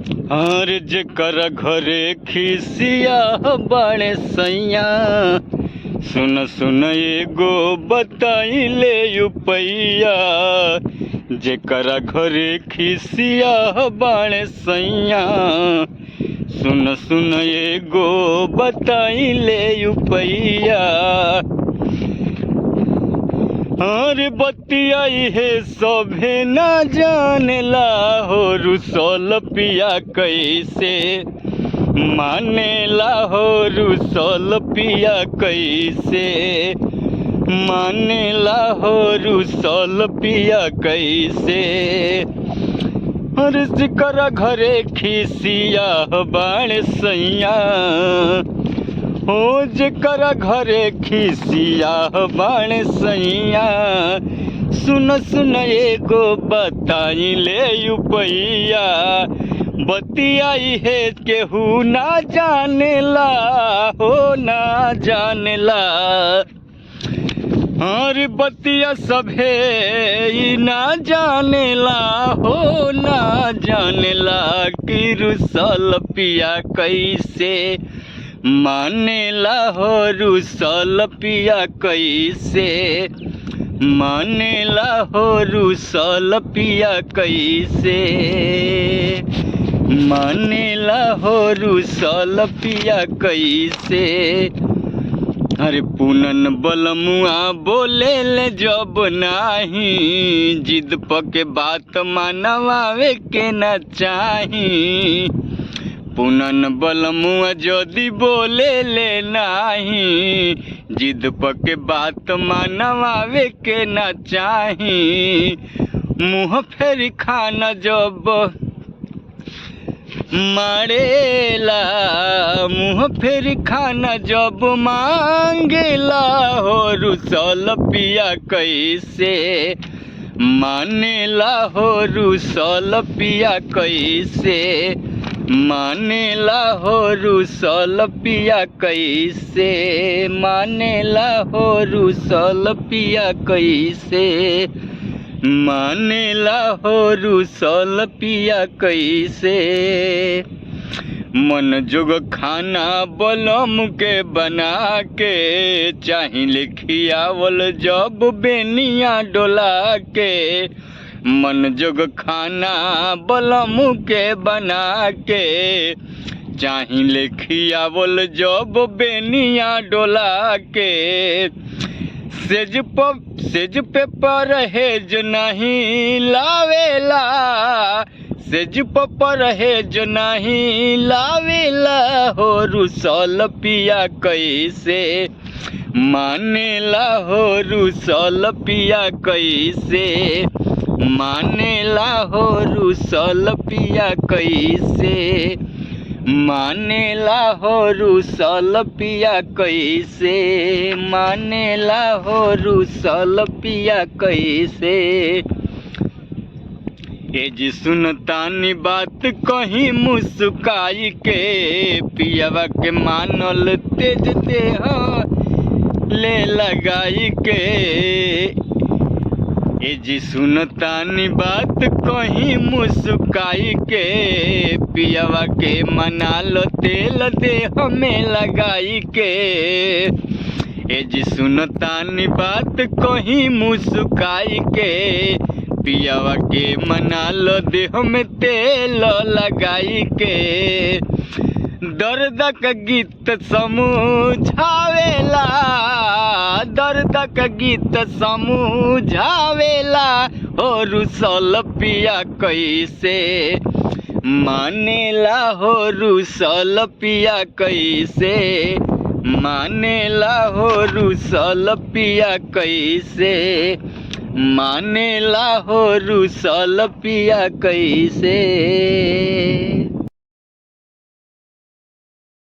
हर जेकर घरे खिसिया बाणे सैया, सुन सुन एगो बताइले उपैया। जेकर घरे खिसिया बाणे सैया, सुन सुन एगो बताइले उपैया। अरे बतियाई है सभे ना जानेला हो, रुसल पिया कैसे मानेला हो, रुसल पिया कैसे मानेला हो, रुसल पिया कैसे। अरे जेकर घरे खिसिया बाण सैया, हो जेकर घरे खिसिया बाण सैया, सुन सुन एगो बताइले उपैया। बतियाई है केहू ना जानेला हो, ना जानेला। अरे बतिया सभे ई ना जानेला हो, ना जानेला कि रुसल पिया कैसे मानेला हो, रुसल पिया कैसे मानेला हो, रुसल पिया कैसे मानेला हो, रुसल पिया कैसे। अरे पूनन बलमुआ बोले ले जब नाही, जिद पके बात मानवावे के न चाही। पूनन बलमुआ जदि बोले ले नाही, जिद पके बात मानवावे के न चाही। मुँह फेरी खाना जब मारेला, मुँह फेरी खाना जब मांगेला हो, रुसल पिया कैसे मानेला हो, रुसल पिया कैसे मानेला हो, रुसल पिया कैसे मानेला हो, रुसल पिया कैसे मानेला हो, रुसल पिया कैसे। मन जोग खाना बलम के बना के, चाहिए खियावल जब बेनिया डोला के। मन जोग खाना बलम के बना के, चाहिए खियावल जब बेनिया डोला के। सेज पे परहेज नहीं लावेला, सेज पे परहेज नहीं लावेला हो, रुसल पिया कैसे मानेला हो, रुसल पिया कैसे मानेला हो, रुसल पिया कैसे मानेला हो, रुसल पिया कैसे मानेला हो, रुसल पिया कैसे। ए जी सुनतानी बात कहीं मुस्काई के, पियावा के मानल तेज देह ले लगाई के। ए जी सुनतानी बात कहीं मुस्काई के, पियावा के मना लो तेल देह में लगाई के। ए जी सुनतानी बात कहीं मुस्काई के, पियावा के मना लो देह में तेल लगाई के। दर्द का गीत समझावेला, दर्द का गीत समझावेला हो, रुसल पिया कैसे मानेला हो, रुसल पिया कैसे मानेला हो, रुसल पिया कैसे मानेला हो, रुसल पिया कैसे।